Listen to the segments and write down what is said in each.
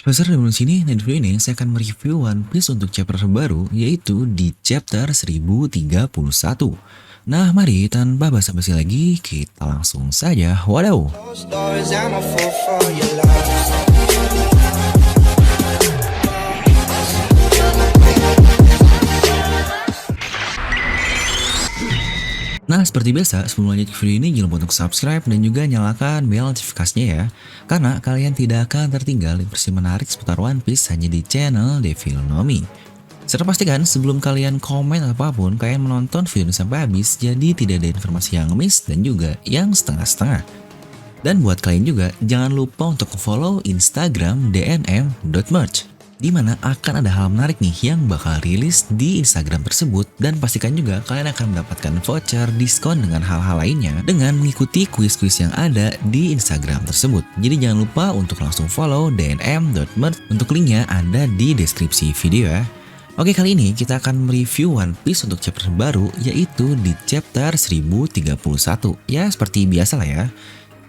Profesor di sini, dan di video ini saya akan mereview One Piece untuk chapter terbaru, yaitu di chapter 1031. Nah, mari tanpa basa-basi lagi, kita langsung saja wadaw. Nah, seperti biasa, sebelum lanjut ke video ini, jangan lupa untuk subscribe dan juga nyalakan bel notifikasinya ya. Karena kalian tidak akan tertinggal informasi menarik seputar One Piece hanya di channel Devil Nomi. Serta pastikan sebelum kalian komen apapun, kalian menonton video ini sampai habis, jadi tidak ada informasi yang miss dan juga yang setengah-setengah. Dan buat kalian juga, jangan lupa untuk follow Instagram dnm.merch, di mana akan ada hal menarik nih yang bakal rilis di Instagram tersebut, dan pastikan juga kalian akan mendapatkan voucher diskon dengan hal-hal lainnya dengan mengikuti kuis-kuis yang ada di Instagram tersebut. Jadi jangan lupa untuk langsung follow dnm.merch, untuk linknya ada di deskripsi video ya. Oke, kali ini kita akan mereview One Piece untuk chapter baru, yaitu di chapter 1031. Ya, seperti biasa lah ya.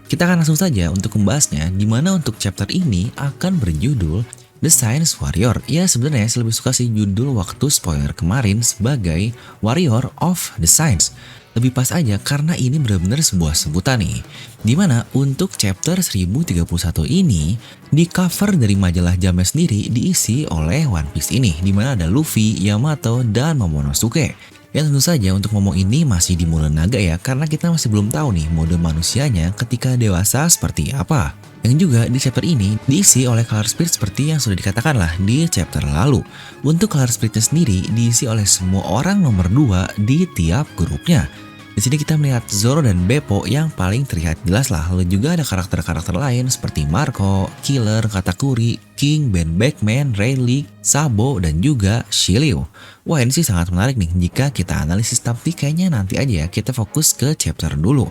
Kita akan langsung saja untuk membahasnya, dimana untuk chapter ini akan berjudul The Science Warrior. Ya, sebenarnya saya lebih suka sih judul waktu spoiler kemarin sebagai Warrior of the Science. Lebih pas aja karena ini benar-benar sebuah sebutan nih. Dimana untuk chapter 1031 ini, di cover dari majalah Jame sendiri diisi oleh One Piece ini, dimana ada Luffy, Yamato, dan Momonosuke. Ya, tentu saja untuk Momo ini masih di mode naga ya, karena kita masih belum tahu nih mode manusianya ketika dewasa seperti apa. Yang juga di chapter ini diisi oleh color spirit seperti yang sudah dikatakan lah di chapter lalu. Untuk color spiritnya sendiri diisi oleh semua orang nomor 2 di tiap grupnya. Di sini kita melihat Zoro dan Beppo yang paling terlihat jelas lah. Lalu juga ada karakter-karakter lain seperti Marco, Killer, Katakuri, King, Ben Beckman, Rayleigh, Sabo, dan juga Shiryu. Wah, ini sih sangat menarik nih jika kita analisis, tapi kayaknya nanti aja ya, kita fokus ke chapter dulu.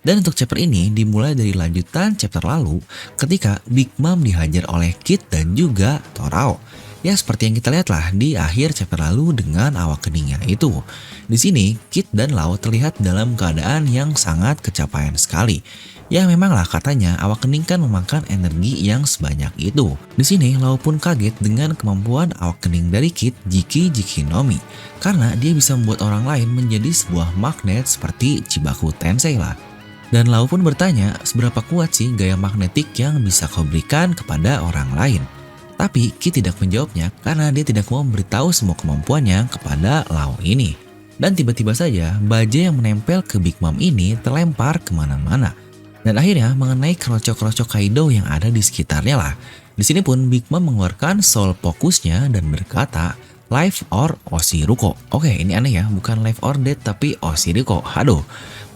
Dan untuk chapter ini dimulai dari lanjutan chapter lalu ketika Big Mom dihajar oleh Kid dan juga Torao. Ya, seperti yang kita lihat lah di akhir chapter lalu dengan awak keningnya itu. Di sini Kid dan Lau terlihat dalam keadaan yang sangat kecapaian sekali. Ya, memanglah katanya awak kening kan memakan energi yang sebanyak itu. Di sini Lau pun kaget dengan kemampuan awak kening dari Kid, Jiki no Mi, karena dia bisa membuat orang lain menjadi sebuah magnet seperti Chibaku Tensei lah. Dan Lau pun bertanya, seberapa kuat sih gaya magnetik yang bisa kau berikan kepada orang lain? Tapi Kid tidak menjawabnya karena dia tidak mau memberitahu semua kemampuannya kepada Lau ini. Dan tiba-tiba saja bajai yang menempel ke Big Mom ini terlempar kemana-mana. Dan akhirnya mengenai kerocok-kerocok Kaido yang ada di sekitarnya lah. Di sini pun Big Mom mengeluarkan soul fokusnya dan berkata, Life or Oshiruko. Oke, ini aneh ya, bukan Life or Death tapi Oshiruko. Aduh.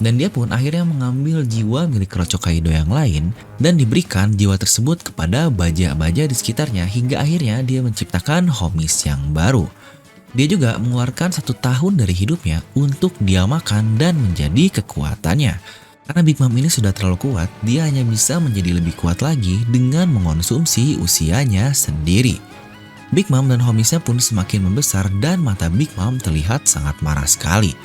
Dan dia pun akhirnya mengambil jiwa milik kerocok Kaido yang lain dan diberikan jiwa tersebut kepada baja-baja di sekitarnya hingga akhirnya dia menciptakan Homies yang baru. Dia juga mengeluarkan 1 tahun dari hidupnya untuk dia makan dan menjadi kekuatannya. Karena Big Mom ini sudah terlalu kuat, dia hanya bisa menjadi lebih kuat lagi dengan mengonsumsi usianya sendiri. Big Mom dan homiesnya pun semakin membesar dan mata Big Mom terlihat sangat marah sekali.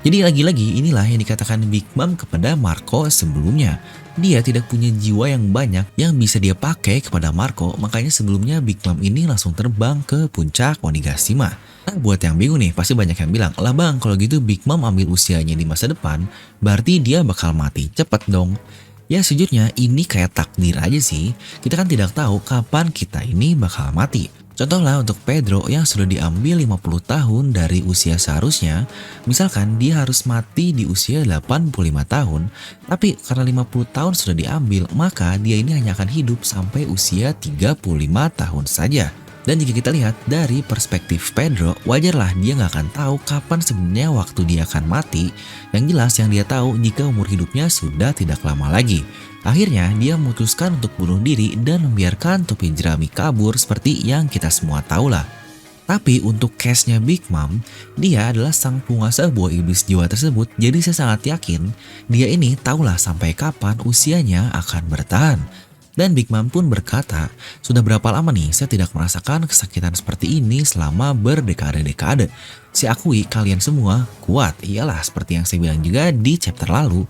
Jadi lagi-lagi inilah yang dikatakan Big Mom kepada Marco sebelumnya. Dia tidak punya jiwa yang banyak yang bisa dia pakai kepada Marco, makanya sebelumnya Big Mom ini langsung terbang ke puncak Onigashima. Nah, buat yang bingung nih, pasti banyak yang bilang, lah bang, kalau gitu Big Mom ambil usianya di masa depan, berarti dia bakal mati cepet dong. Ya, sejujurnya ini kayak takdir aja sih. Kita kan tidak tahu kapan kita ini bakal mati. Contohlah untuk Pedro yang sudah diambil 50 tahun dari usia seharusnya, misalkan dia harus mati di usia 85 tahun, tapi karena 50 tahun sudah diambil, maka dia ini hanya akan hidup sampai usia 35 tahun saja. Dan jika kita lihat dari perspektif Pedro, wajarlah dia nggak akan tahu kapan sebenarnya waktu dia akan mati. Yang jelas yang dia tahu jika umur hidupnya sudah tidak lama lagi. Akhirnya dia memutuskan untuk bunuh diri dan membiarkan topi jerami kabur seperti yang kita semua tahu lah. Tapi untuk case-nya Big Mom, dia adalah sang penguasa buah iblis jiwa tersebut, jadi saya sangat yakin dia ini tahulah sampai kapan usianya akan bertahan. Dan Big Mom pun berkata, sudah berapa lama nih saya tidak merasakan kesakitan seperti ini selama berdekade-dekade. Saya akui kalian semua kuat, iyalah seperti yang saya bilang juga di chapter lalu.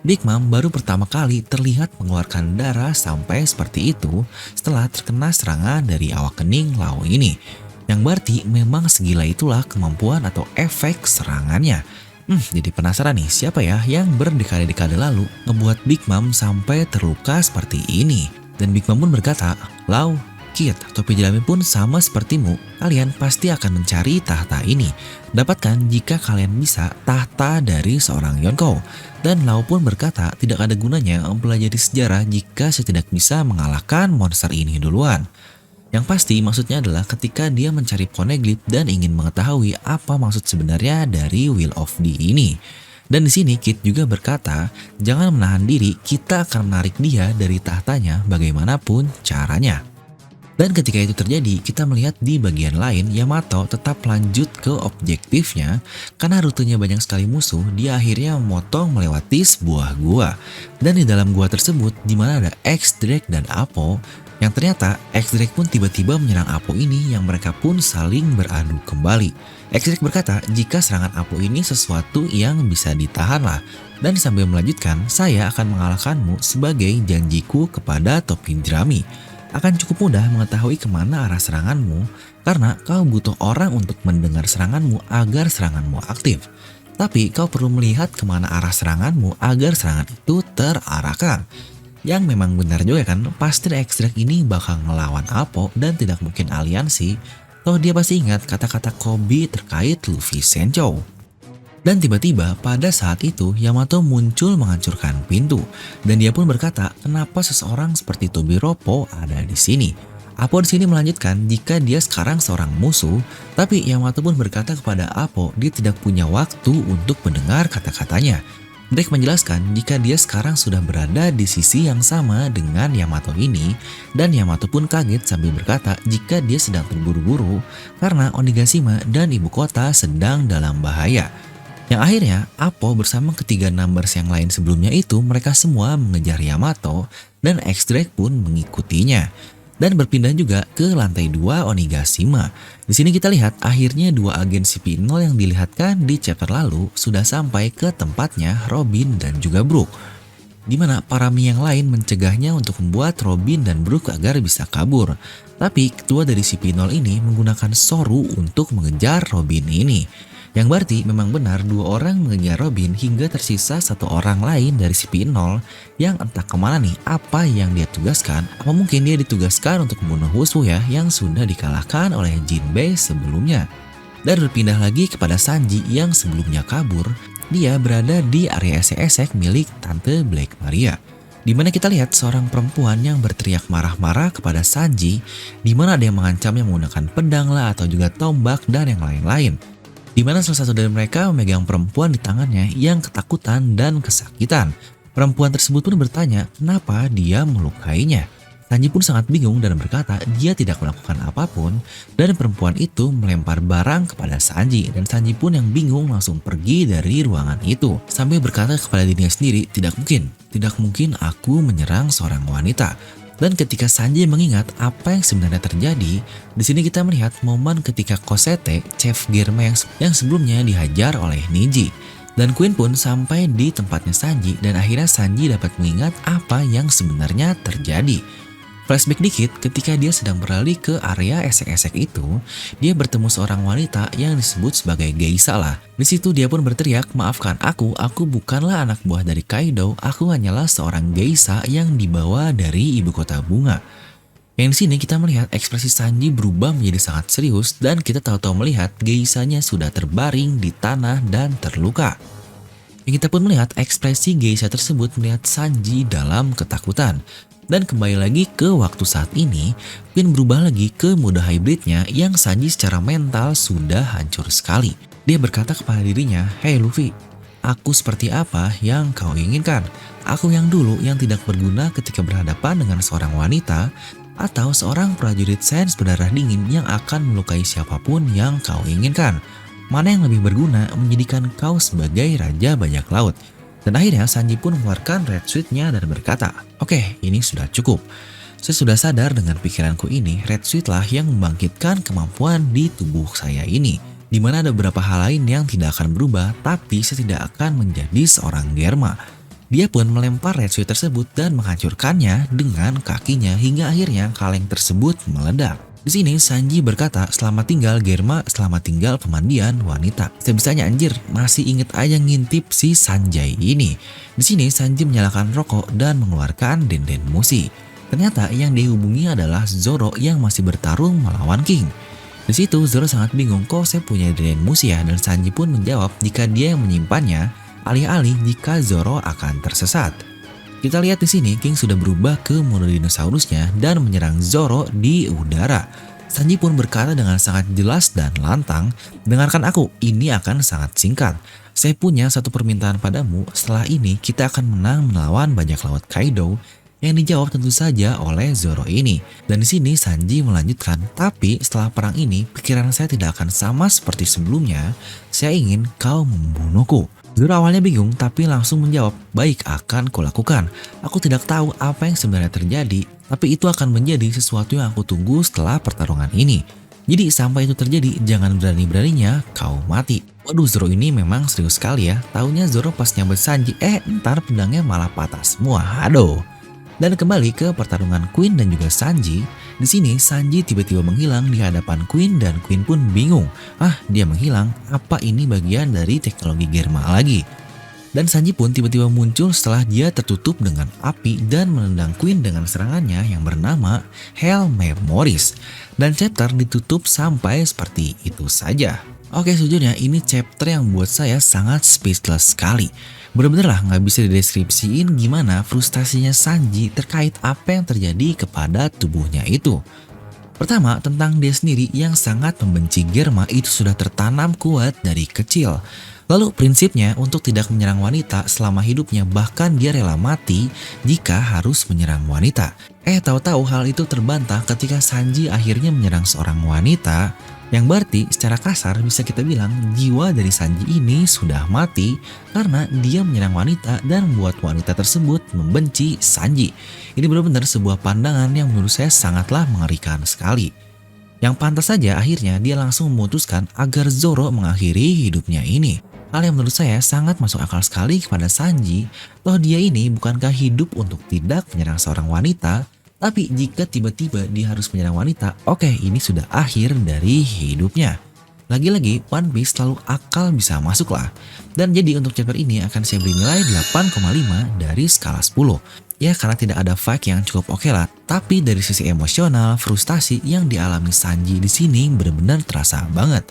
Big Mom baru pertama kali terlihat mengeluarkan darah sampai seperti itu setelah terkena serangan dari awak kening Lau ini. Yang berarti memang segila itulah kemampuan atau efek serangannya. Jadi penasaran nih siapa ya yang berdekade-dekade lalu ngebuat Big Mom sampai terluka seperti ini. Dan Big Mom pun berkata, Lau, Kit, topi jerami pun sama sepertimu, kalian pasti akan mencari tahta ini. Dapatkan jika kalian bisa tahta dari seorang Yonkou. Dan Lau pun berkata tidak ada gunanya mempelajari sejarah jika saya tidak bisa mengalahkan monster ini duluan. Yang pasti maksudnya adalah ketika dia mencari Poneglyph dan ingin mengetahui apa maksud sebenarnya dari Will of the ini. Dan di sini Kit juga berkata, jangan menahan diri, kita akan menarik dia dari tahtanya bagaimanapun caranya. Dan ketika itu terjadi, kita melihat di bagian lain Yamato tetap lanjut ke objektifnya karena rutenya banyak sekali musuh, dia akhirnya memotong melewati sebuah gua. Dan di dalam gua tersebut, di mana ada X-Drake dan Apo, yang ternyata X-Drake pun tiba-tiba menyerang Apo ini yang mereka pun saling beradu kembali. X-Drake berkata jika serangan Apo ini sesuatu yang bisa ditahan lah. Dan sambil melanjutkan, saya akan mengalahkanmu sebagai janjiku kepada topi jerami. Akan cukup mudah mengetahui kemana arah seranganmu karena kau butuh orang untuk mendengar seranganmu agar seranganmu aktif. Tapi kau perlu melihat kemana arah seranganmu agar serangan itu terarahkan. Yang memang benar juga kan, pasti X-Drake ini bakal ngelawan Apo dan tidak mungkin aliansi. Toh dia pasti ingat kata-kata Kobe terkait Luffy Senchou. Dan tiba-tiba pada saat itu Yamato muncul menghancurkan pintu dan dia pun berkata kenapa seseorang seperti Tobiropo ada di sini. Apo di sini melanjutkan jika dia sekarang seorang musuh, tapi Yamato pun berkata kepada Apo dia tidak punya waktu untuk mendengar kata-katanya. Drake menjelaskan jika dia sekarang sudah berada di sisi yang sama dengan Yamato ini dan Yamato pun kaget sambil berkata jika dia sedang terburu-buru karena Onigashima dan ibu kota sedang dalam bahaya. Yang akhirnya, Apo bersama ketiga numbers yang lain sebelumnya itu mereka semua mengejar Yamato dan X-Drake pun mengikutinya. Dan berpindah juga ke lantai 2 Onigashima. Di sini kita lihat akhirnya dua agen CP0 yang dilihatkan di chapter lalu sudah sampai ke tempatnya Robin dan juga Brook. Di mana para Mi yang lain mencegahnya untuk membuat Robin dan Brook agar bisa kabur. Tapi ketua dari CP0 ini menggunakan Soru untuk mengejar Robin ini. Yang berarti memang benar dua orang mengejar Robin hingga tersisa satu orang lain dari CP0 yang entah kemana nih apa yang dia tugaskan. Apa mungkin dia ditugaskan untuk membunuh Wushu ya yang sudah dikalahkan oleh Jinbei sebelumnya. Dan berpindah lagi kepada Sanji yang sebelumnya kabur, dia berada di area esek-esek milik Tante Black Maria. Di mana kita lihat seorang perempuan yang berteriak marah-marah kepada Sanji, di mana ada yang mengancamnya menggunakan pedang lah atau juga tombak dan yang lain-lain. Di mana salah satu dari mereka memegang perempuan di tangannya yang ketakutan dan kesakitan. Perempuan tersebut pun bertanya kenapa dia melukainya. Sanji pun sangat bingung dan berkata dia tidak melakukan apapun dan perempuan itu melempar barang kepada Sanji dan Sanji pun yang bingung langsung pergi dari ruangan itu sambil berkata kepada dirinya sendiri tidak mungkin aku menyerang seorang wanita. Dan ketika Sanji mengingat apa yang sebenarnya terjadi, di sini kita melihat momen ketika Cosette, Chef Germa yang sebelumnya dihajar oleh Niji. Dan Queen pun sampai di tempatnya Sanji dan akhirnya Sanji dapat mengingat apa yang sebenarnya terjadi. Flashback dikit ketika dia sedang berlari ke area esek-esek itu, dia bertemu seorang wanita yang disebut sebagai Geisha lah. Di situ dia pun berteriak, maafkan aku bukanlah anak buah dari Kaido, aku hanyalah seorang Geisha yang dibawa dari ibu kota bunga. Yang di sini kita melihat ekspresi Sanji berubah menjadi sangat serius dan kita tahu-tahu melihat Geisha-nya sudah terbaring di tanah dan terluka. Kita pun melihat ekspresi Geisha tersebut melihat Sanji dalam ketakutan. Dan kembali lagi ke waktu saat ini, Queen berubah lagi ke mode hybridnya yang Sanji secara mental sudah hancur sekali. Dia berkata kepada dirinya, "Hey Luffy, aku seperti apa yang kau inginkan? Aku yang dulu yang tidak berguna ketika berhadapan dengan seorang wanita, atau seorang prajurit sains berdarah dingin yang akan melukai siapapun yang kau inginkan? Mana yang lebih berguna menjadikan kau sebagai raja bajak laut?" Dan akhirnya Sanji pun mengeluarkan red suit-nya dan berkata, "Oke, ini sudah cukup. Saya sudah sadar dengan pikiranku ini, red suit lah yang membangkitkan kemampuan di tubuh saya ini. Di mana ada beberapa hal lain yang tidak akan berubah, tapi saya tidak akan menjadi seorang Germa. Dia pun melempar Red Switch tersebut dan menghancurkannya dengan kakinya hingga akhirnya kaleng tersebut meledak. Di sini Sanji berkata, "Selamat tinggal Germa, selamat tinggal pemandian wanita." Sebisanya anjir, masih inget aja ngintip si Sanjay ini. Di sini Sanji menyalakan rokok dan mengeluarkan denden musi. Ternyata yang dihubungi adalah Zoro yang masih bertarung melawan King. Di situ Zoro sangat bingung, kok saya punya denden musi ya, dan Sanji pun menjawab jika dia yang menyimpannya, alih-alih jika Zoro akan tersesat. Kita lihat di sini King sudah berubah ke mode dinosaurusnya dan menyerang Zoro di udara. Sanji pun berkata dengan sangat jelas dan lantang, "Dengarkan aku, ini akan sangat singkat. Saya punya satu permintaan padamu, setelah ini kita akan menang melawan bajak laut Kaido." Yang dijawab tentu saja oleh Zoro ini. Dan di sini Sanji melanjutkan, "Tapi setelah perang ini, pikiran saya tidak akan sama seperti sebelumnya. Saya ingin kau membunuhku." Zoro awalnya bingung tapi langsung menjawab, "Baik, akan kulakukan. Aku tidak tahu apa yang sebenarnya terjadi, tapi itu akan menjadi sesuatu yang aku tunggu setelah pertarungan ini. Jadi sampai itu terjadi, jangan berani-beraninya kau mati." Waduh, Zoro ini memang serius sekali ya. Taunya Zoro pas nyambut Sanji, ntar pedangnya malah patah semua. Aduh. Dan kembali ke pertarungan Queen dan juga Sanji. Di sini Sanji tiba-tiba menghilang di hadapan Queen dan Queen pun bingung. Dia menghilang, apa ini bagian dari teknologi Germa lagi? Dan Sanji pun tiba-tiba muncul setelah dia tertutup dengan api dan menendang Queen dengan serangannya yang bernama Hell Memories. Dan chapter ditutup sampai seperti itu saja. Oke, sejujurnya ini chapter yang buat saya sangat speechless sekali. Bener-bener lah nggak bisa dideskripsiin gimana frustasinya Sanji terkait apa yang terjadi kepada tubuhnya itu. Pertama, tentang dia sendiri yang sangat membenci Germa itu sudah tertanam kuat dari kecil. Lalu prinsipnya untuk tidak menyerang wanita selama hidupnya, bahkan dia rela mati jika harus menyerang wanita. Tahu-tahu hal itu terbantah ketika Sanji akhirnya menyerang seorang wanita, yang berarti secara kasar bisa kita bilang jiwa dari Sanji ini sudah mati karena dia menyerang wanita dan membuat wanita tersebut membenci Sanji. Ini benar-benar sebuah pandangan yang menurut saya sangatlah mengerikan sekali. Yang pantas saja akhirnya dia langsung memutuskan agar Zoro mengakhiri hidupnya ini. Hal yang menurut saya sangat masuk akal sekali kepada Sanji, toh dia ini bukankah hidup untuk tidak menyerang seorang wanita, tapi jika tiba-tiba dia harus menyerang wanita, oke, ini sudah akhir dari hidupnya. Lagi-lagi One Piece selalu akal bisa masuk lah. Dan jadi untuk chapter ini akan saya beri nilai 8,5 dari skala 10. Ya karena tidak ada fight yang cukup oke lah, tapi dari sisi emosional, frustasi yang dialami Sanji di sini benar-benar terasa banget.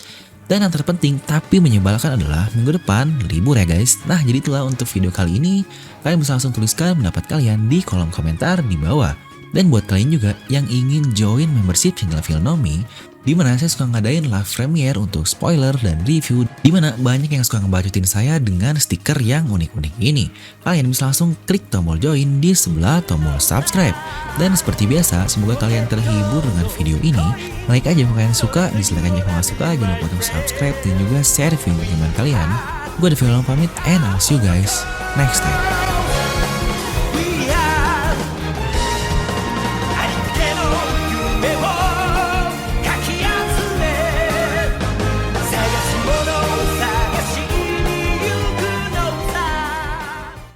Dan yang terpenting tapi menyebalkan adalah minggu depan libur ya guys. Nah jadi itulah untuk video kali ini. Kalian bisa langsung tuliskan pendapat kalian di kolom komentar di bawah. Dan buat kalian juga yang ingin join membership channel Filnomi, dimana saya suka ngadain live premiere untuk spoiler dan review, dimana banyak yang suka ngebacotin saya dengan stiker yang unik-unik ini. Kalian bisa langsung klik tombol join di sebelah tombol subscribe. Dan seperti biasa, semoga kalian terhibur dengan video ini. Like aja kalau kalian suka, dislike aja kalau nggak suka, jangan lupa untuk subscribe dan juga share video ke teman kalian. Gue The Film pamit, and I'll see you guys next time.